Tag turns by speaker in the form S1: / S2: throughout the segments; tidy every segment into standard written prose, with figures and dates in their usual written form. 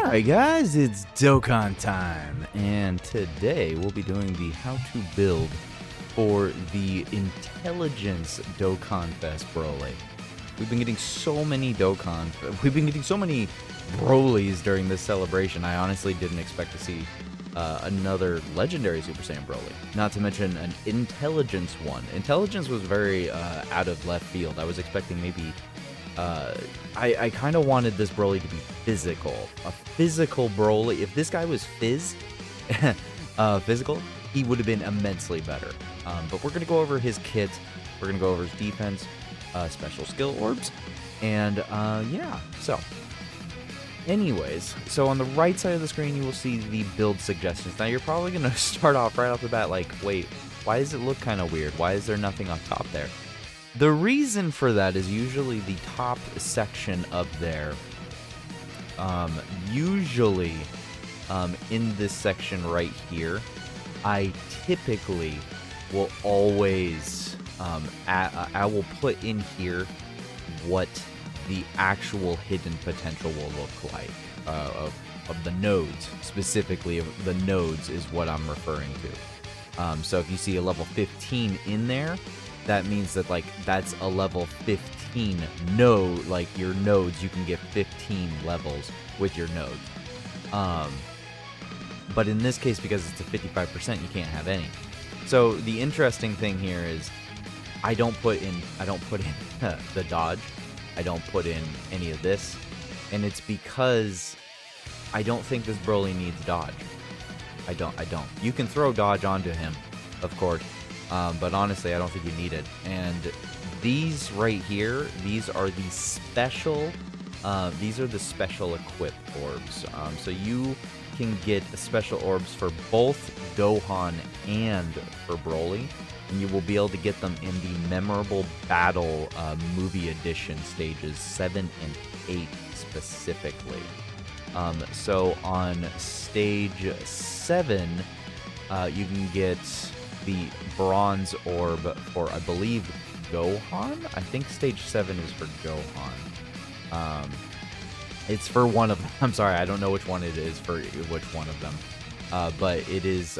S1: Alright guys, it's Dokkan time, and today we'll be doing the how to build for the Intelligence Dokkan Fest BROLY. We've been getting so many BROLYs during this celebration. I honestly didn't expect to see another legendary Super Saiyan BROLY, not to mention an Intelligence one. Intelligence was very out of left field. I was expecting maybe I kind of wanted this BROLY to be physical. A physical BROLY. If this guy was physical, he would have been immensely better. But we're going to go over his kit. We're going to go over his defense, special skill orbs, and yeah. So, anyways, so on the right side of the screen, you will see the build suggestions. Now, you're probably going to start off right off the bat like, wait, why does it look kind of weird? Why is there nothing up top there? The reason for that is usually the top section up there. Usually, in this section right here, I typically will always, I will put in here what the actual hidden potential will look like of the nodes. Specifically, of the nodes is what I'm referring to. So if you see a level 15 in there, that means that, like, that's a level 15 node, like, your nodes, you can get 15 levels with your nodes. But in this case, because it's a 55%, you can't have any. So the interesting thing here is, I don't put in the dodge, I don't put in any of this, and it's because I don't think this BROLY needs dodge. I don't. You can throw dodge onto him, of course, but honestly, I don't think you need it. And these right here, these are the special equip orbs. So you can get special orbs for both Gohan and for BROLY, and you will be able to get them in the memorable battle movie edition stages 7 and 8 specifically. So on stage 7, you can get the bronze orb for, I believe, Gohan? I think stage 7 is for Gohan. It's for one of them. I'm sorry, I don't know which one it is for which one of them. But it is,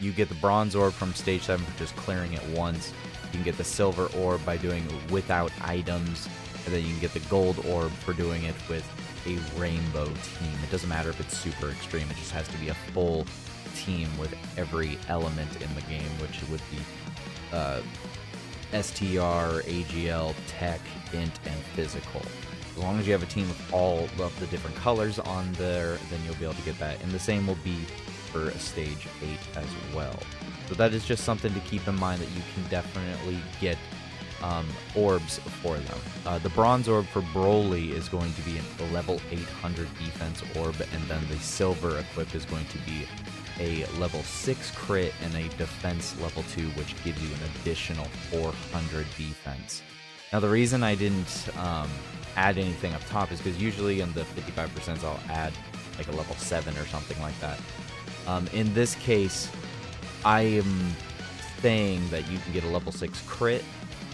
S1: you get the bronze orb from stage 7 for just clearing it once. You can get the silver orb by doing without items. And then you can get the gold orb for doing it with a rainbow team. It doesn't matter if it's super extreme, it just has to be a full team with every element in the game, which would be STR, AGL, Tech, Int, and Physical. As long as you have a team of all of the different colors on there, then you'll be able to get that. And the same will be for stage 8 as well. So that is just something to keep in mind, that you can definitely get orbs for them. The bronze orb for BROLY is going to be a level 800 defense orb, and then the silver equip is going to be a level 6 crit and a defense level 2, which gives you an additional 400 defense. Now, the reason I didn't add anything up top is because usually in the 55% I'll add like a level 7 or something like that. In this case, I am saying that you can get a level 6 crit,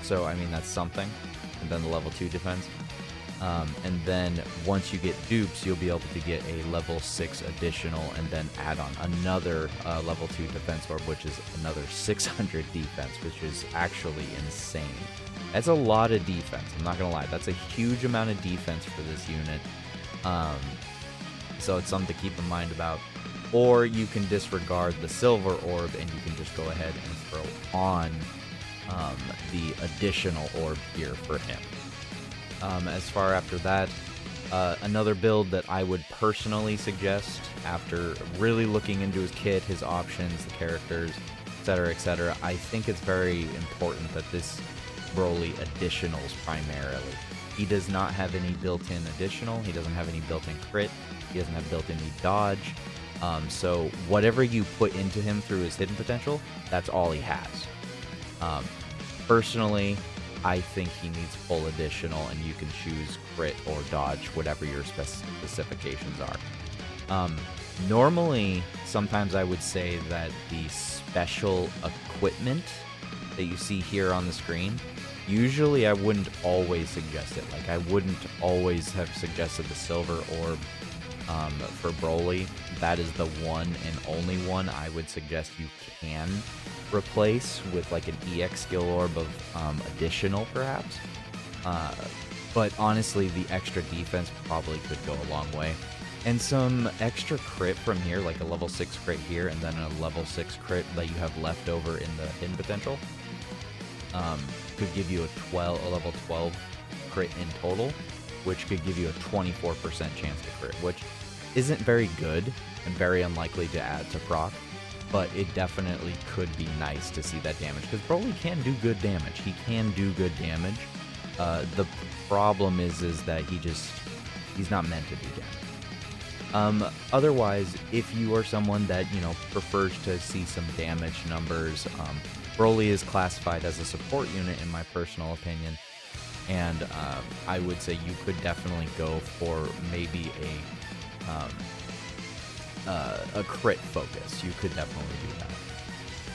S1: so I mean that's something, and then the level 2 defense. And then once you get dupes, you'll be able to get a level 6 additional, and then add on another level 2 defense orb, which is another 600 defense, which is actually insane. That's a lot of defense, I'm not gonna lie. That's a huge amount of defense for this unit. So it's something to keep in mind about. Or you can disregard the silver orb, and you can just go ahead and throw on the additional orb here for him. As far after that, another build that I would personally suggest, after really looking into his kit, his options, the characters, etc., I think it's very important that this BROLY additionals primarily. He does not have any built-in additional, he doesn't have any built-in crit, he doesn't have built-in dodge, so whatever you put into him through his hidden potential, that's all he has. Personally, I think he needs full additional, and you can choose crit or dodge, whatever your specifications are. Normally, sometimes I would say that the special equipment that you see here on the screen, usually I wouldn't always suggest it. Like, I wouldn't always have suggested the silver orb for Broly, that is the one and only one I would suggest you can replace with like an EX skill orb of additional, perhaps. But honestly, the extra defense probably could go a long way. And some extra crit from here, like a level 6 crit here, and then a level 6 crit that you have left over in the hidden potential, could give you a level 12 crit in total, which could give you a 24% chance to crit, which isn't very good and very unlikely to add to proc, but it definitely could be nice to see that damage, because Broly can do good damage. He can do good damage. The problem is that he's not meant to do damage. Otherwise, if you are someone that, you know, prefers to see some damage numbers, Broly is classified as a support unit in my personal opinion, and I would say you could definitely go for maybe a crit focus. You could definitely do that.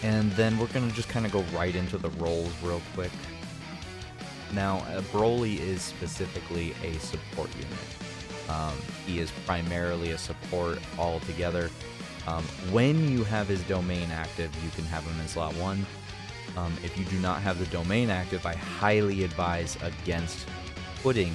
S1: And then we're gonna just kind of go right into the roles real quick. Now, Broly is specifically a support unit. He is primarily a support altogether. When you have his domain active, you can have him in slot 1. If you do not have the domain active, I highly advise against putting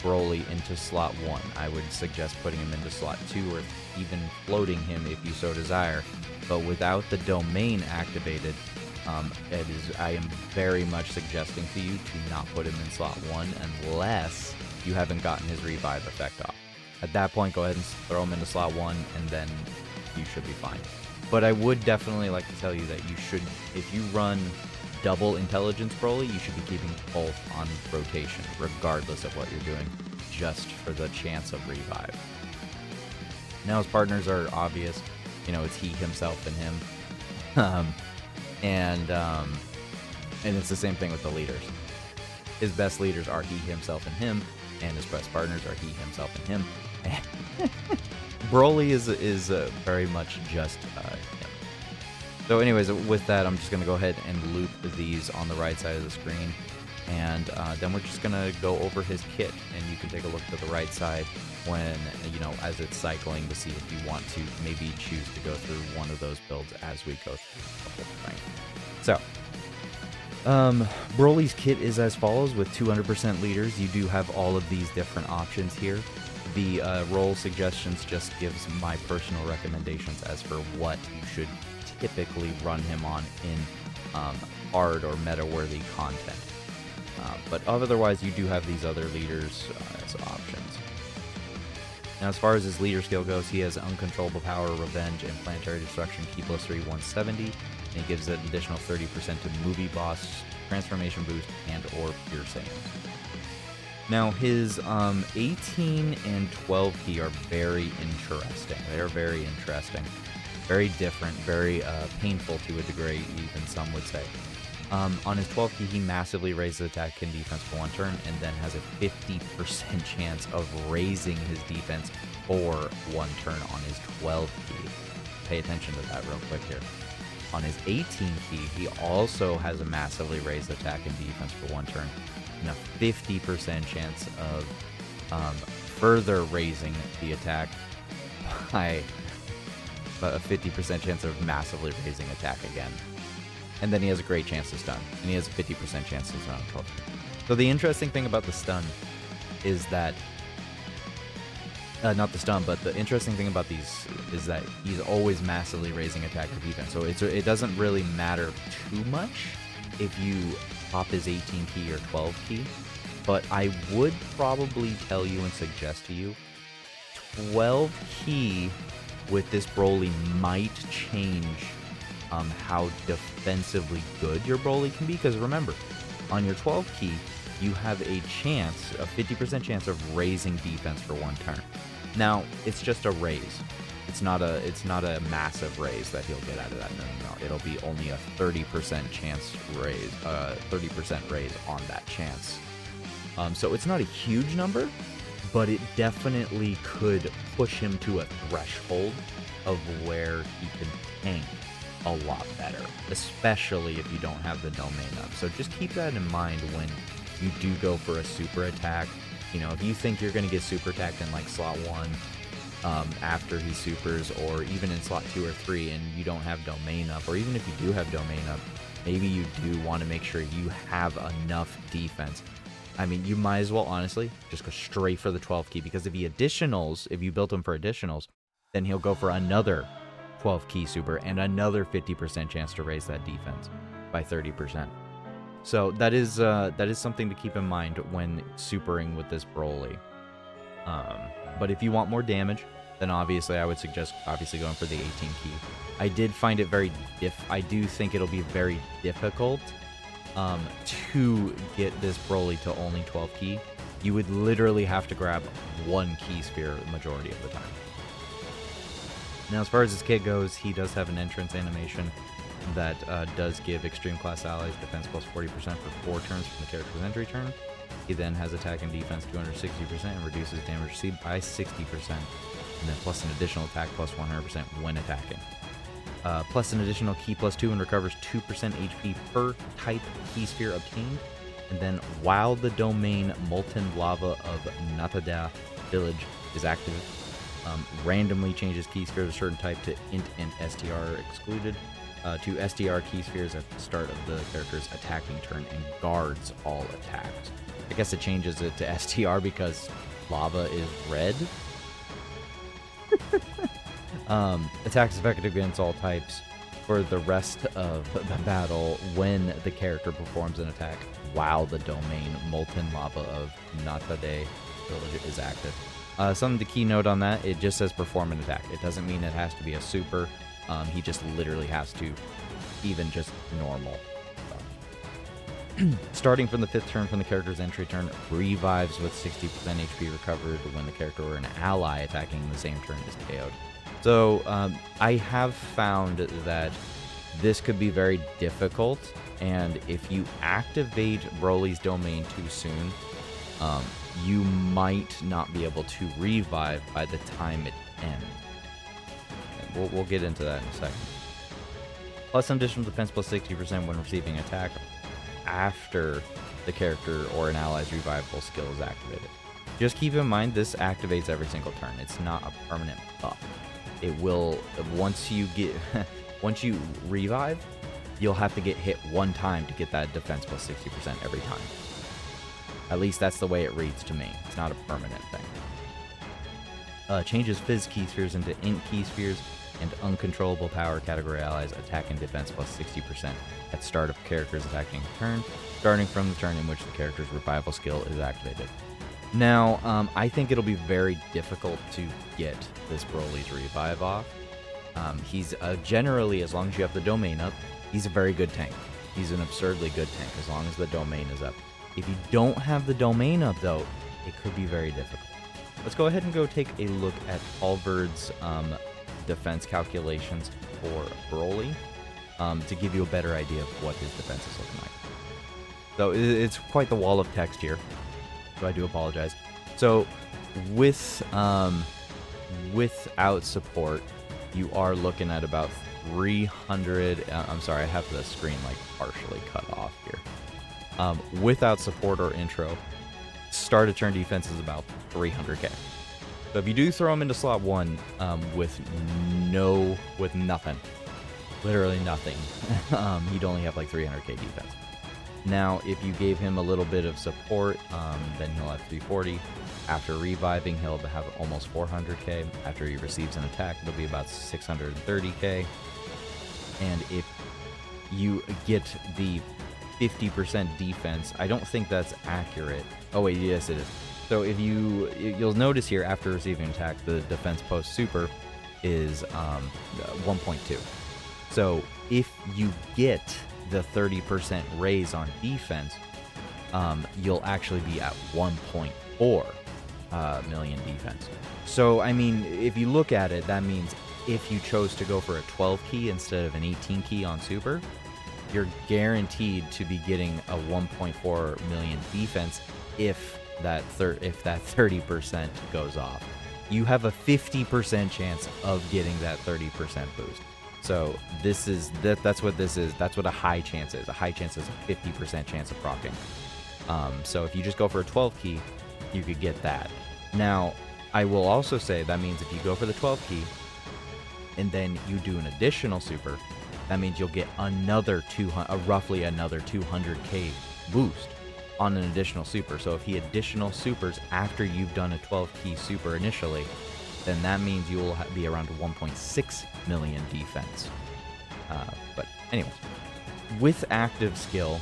S1: Broly into slot 1. I would suggest putting him into slot 2 or even floating him if you so desire. But without the domain activated, I am very much suggesting to you to not put him in slot 1 unless you haven't gotten his revive effect off. At that point, go ahead and throw him into slot 1 and then you should be fine. But I would definitely like to tell you that you should, if you run double intelligence Broly, you should be keeping both on rotation, regardless of what you're doing, just for the chance of revive. Now his partners are obvious, you know, it's he, himself, and him. And it's the same thing with the leaders. His best leaders are he, himself, and him, and his best partners are he, himself, and him. Broly is very much just him. So anyways, with that, I'm just going to go ahead and loop these on the right side of the screen, and then we're just going to go over his kit, and you can take a look to the right side when, you know, as it's cycling to see if you want to maybe choose to go through one of those builds as we go through the whole thing. So, Broly's kit is as follows with 200% leaders. You do have all of these different options here. The role suggestions just gives my personal recommendations as for what you should typically run him on in hard or meta-worthy content. But otherwise, you do have these other leaders as options. Now, as far as his leader skill goes, he has Uncontrollable Power, Revenge, and Planetary Destruction, Ki +3, 170. And he gives an additional 30% to Movie Boss, Transformation Boost, and or Pure Saiyan. Now, his 18 and 12 key are very interesting. They are very interesting. Very different, very painful to a degree, even some would say. On his 12 key, he massively raises attack and defense for 1 turn, and then has a 50% chance of raising his defense for 1 turn on his 12 key. Pay attention to that real quick here. On his 18 key, he also has a massively raised attack and defense for 1 turn, and a 50% chance of further raising the attack by a 50% chance of massively raising attack again. And then he has a great chance to stun, and he has a 50% chance to stun on 12. So the interesting thing about the stun is that, not the stun, but the interesting thing about these is that he's always massively raising attack or defense. So it doesn't really matter too much if you pop his 18 key or 12 key, but I would probably tell you and suggest to you 12 key with this Broly might change how defensively good your Broly can be, because remember, on your 12 key, you have a chance, a 50% chance of raising defense for 1 turn. Now, it's just a raise. It's not a massive raise that he'll get out of that. No. It'll be only a 30% chance raise, 30% raise on that chance. So it's not a huge number, but it definitely could push him to a threshold of where he can tank a lot better, especially if you don't have the domain up. So just keep that in mind when you do go for a super attack. You know, if you think you're going to get super attacked in like slot 1, after he supers, or even in slot 2 or 3 and you don't have domain up, or even if you do have domain up, maybe you do want to make sure you have enough defense. I mean, you might as well honestly just go straight for the 12 key, because if you built him for additionals, then he'll go for another 12 key super and another 50% chance to raise that defense by 30%. So that is something to keep in mind when supering with this Broly. But if you want more damage, then obviously I would suggest going for the 18 key. I did find it I do think it'll be very difficult to get this Broly to only 12 key. You would literally have to grab one key sphere the majority of the time. Now, as far as this kit goes, he does have an entrance animation that does give extreme class allies defense plus 40% for 4 turns from the character's entry turn. He then has attack and defense 260% and reduces damage received by 60%, and then plus an additional attack plus 100% when attacking. Plus an additional key plus 2 and recovers 2% HP per type key sphere obtained. And then while the domain Molten Lava of Natada Village is active, randomly changes key sphere of a certain type to INT and STR excluded, to STR key spheres at the start of the character's attacking turn and guards all attacks. I guess it changes it to STR because lava is red. Attacks effective against all types for the rest of the battle when the character performs an attack while the domain Molten Lava of Natada Village is active. Something to keynote on that, it just says perform an attack. It doesn't mean it has to be a super. He just literally has to, even just normal. Starting from the 5th turn from the character's entry turn, revives with 60% HP recovered when the character or an ally attacking the same turn is KO'd. So I have found that this could be very difficult, and if you activate Broly's domain too soon, you might not be able to revive by the time it ends. We'll get into that in a second. Plus some additional defense plus 60% when receiving attack after the character or an ally's revival skill is activated. Just keep in mind this activates every single turn. It's not a permanent buff. It will, once you revive, you'll have to get hit one time to get that defense plus 60% every time. At least that's the way it reads to me. It's not a permanent thing. Changes Fizz key spheres into INT key spheres, and uncontrollable power category allies attack and defense plus 60% at start of character's attacking turn, starting from the turn in which the character's revival skill is activated. Now, I think it'll be very difficult to get this Broly's revive off. He's generally, as long as you have the domain up, he's a very good tank. He's an absurdly good tank as long as the domain is up. If you don't have the domain up, though, it could be very difficult. Let's go ahead and go take a look at Halvard's defense calculations for Broly to give you a better idea of what his defense is looking like. So it's quite the wall of text here, so I do apologize. So without support, you are looking at about 300. I'm sorry, I have the screen like partially cut off here. Without support or intro, start of turn defense is about 300k. So if you do throw him into slot 1 with nothing, literally nothing, he'd only have like 300k defense. Now, if you gave him a little bit of support, then he'll have 340. After reviving, he'll have almost 400k. After he receives an attack, it'll be about 630k. And if you get the 50% defense, I don't think that's accurate. Oh wait, yes it is. So if you'll notice here, after receiving an attack, the defense post super is 1.2. So if you get the 30% raise on defense, you'll actually be at 1.4 million defense. So I mean, if you look at it, that means if you chose to go for a 12 key instead of an 18 key on super, you're guaranteed to be getting a 1.4 million defense if that 30% goes off. You have a 50% chance of getting that 30% boost. So that's what this is. That's what a high chance is. A high chance is a 50% chance of proccing. So if you just go for a 12 key, you could get that. Now, I will also say that means if you go for the 12 key, and then you do an additional super, that means you'll get another roughly another 200k boost on an additional super. So if he additional supers after you've done a 12 key super initially, then that means you will be around 1.6 million defense. But anyways, with active skill,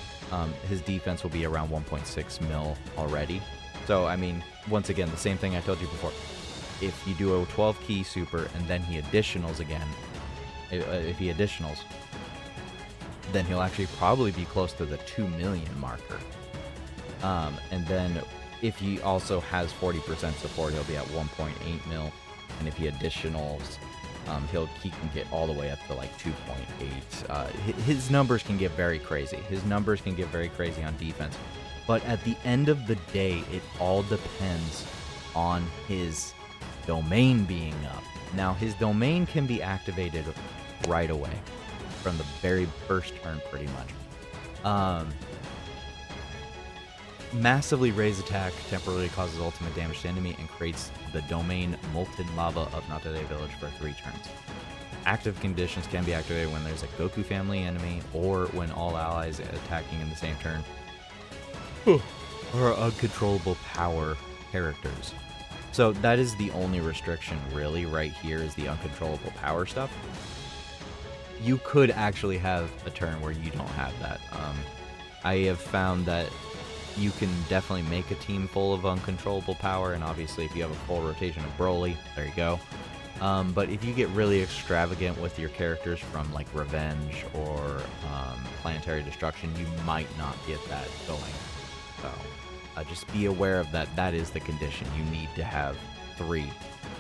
S1: his defense will be around 1.6 mil already. So I mean, once again, the same thing I told you before. If you do a 12 key super and then he additionals again, if he additionals, then he'll actually probably be close to the 2 million marker. And then if he also has 40% support, he'll be at 1.8 mil. And if he additionals, he can get all the way up to like 2.8. His numbers can get very crazy. His numbers can get very crazy on defense. But at the end of the day, it all depends on his domain being up. Now, his domain can be activated right away from the very first turn, pretty much. Massively raise attack temporarily causes ultimate damage to enemy and creates the domain molten lava of Natade Village for 3 turns. Active conditions can be activated when there's a Goku family enemy or when all allies attacking in the same turn or uncontrollable power characters. So that is the only restriction really right here, is the uncontrollable power stuff. You could actually have a turn where you don't have that. I have found that you can definitely make a team full of uncontrollable power, and obviously if you have a full rotation of BROLY, there you go. But if you get really extravagant with your characters from like Revenge or Planetary Destruction, you might not get that going. So just be aware of that. That is the condition. You need to have 3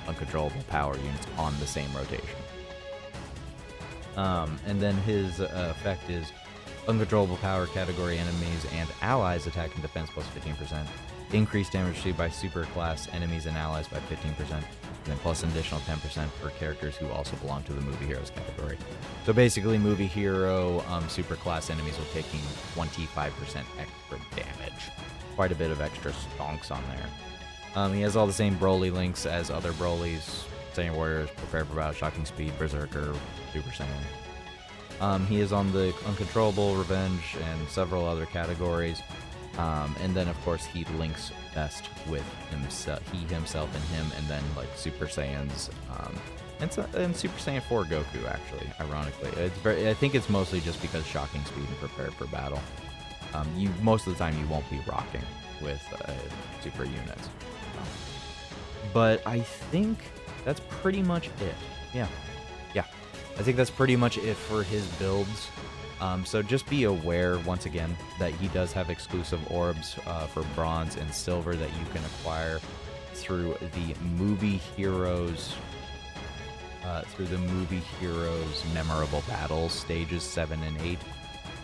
S1: uncontrollable power units on the same rotation. And then his effect is uncontrollable power category enemies and allies attack and defense plus 15%. Increased damage received by super class enemies and allies by 15%. And then plus an additional 10% for characters who also belong to the movie heroes category. So basically, movie hero super class enemies will take 25% extra damage. Quite a bit of extra stonks on there. He has all the same BROLY links as other BROLYs. Saiyan Warriors, Prepare for Battle, Shocking Speed, Berserker, Super Saiyan. He is on the Uncontrollable, Revenge, and several other categories. And then, of course, he links best with himself, himself, and him, and then, like, Super Saiyans, and Super Saiyan 4 Goku, actually, ironically. I think it's mostly just because Shocking Speed and Prepare for Battle. Most of the time, you won't be rocking with super units. But I think that's pretty much it. Yeah. I think that's pretty much it for his builds. So just be aware, once again, that he does have exclusive orbs for bronze and silver that you can acquire through the movie heroes memorable battles, stages 7 and 8.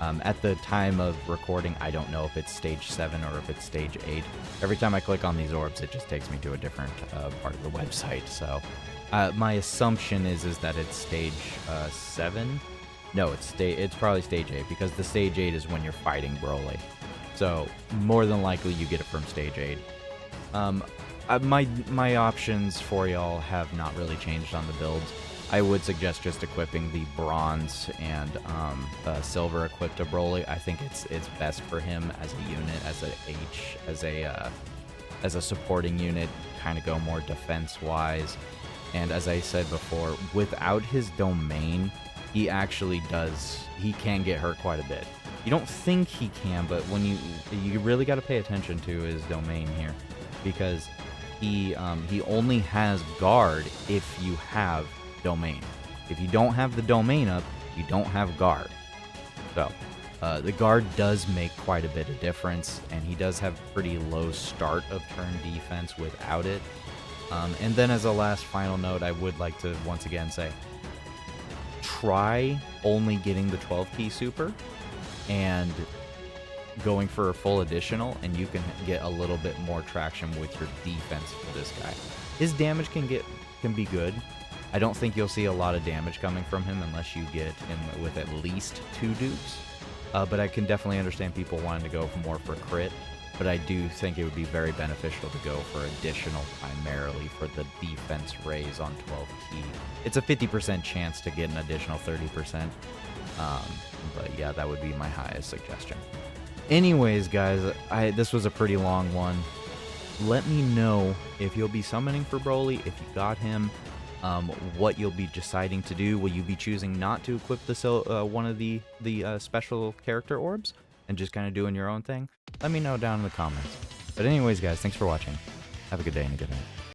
S1: At the time of recording, I don't know if it's stage 7 or if it's stage 8. Every time I click on these orbs, it just takes me to a different part of the website. So my assumption is that it's stage 7. No, it's probably stage 8, because the stage 8 is when you're fighting BROLY. So more than likely you get it from stage 8. My options for y'all have not really changed on the builds. I would suggest just equipping the bronze and silver equipped to BROLY. I think it's best for him as a unit, as a supporting unit, kind of go more defense-wise. And as I said before, without his domain, he can get hurt quite a bit. You don't think he can, but when you really got to pay attention to his domain here, because he only has guard if you have domain. If you don't have the domain up, you don't have guard. So the guard does make quite a bit of difference, and he does have pretty low start of turn defense without it. And then as a last final note, I would like to once again say, try only getting the 12 key super and going for a full additional, and you can get a little bit more traction with your defense for this guy. His damage can be good. I don't think you'll see a lot of damage coming from him unless you get him with at least 2 dupes. But I can definitely understand people wanting to go more for crit. but I do think it would be very beneficial to go for additional primarily for the defense raise on 12 key. It's a 50% chance to get an additional 30%, but yeah, that would be my highest suggestion. Anyways, guys, this was a pretty long one. Let me know if you'll be summoning for Broly, if you got him, what you'll be deciding to do. Will you be choosing not to equip the one of the special character orbs and just kind of doing your own thing? Let me know down in the comments. But anyways, guys, thanks for watching. Have a good day and a good night.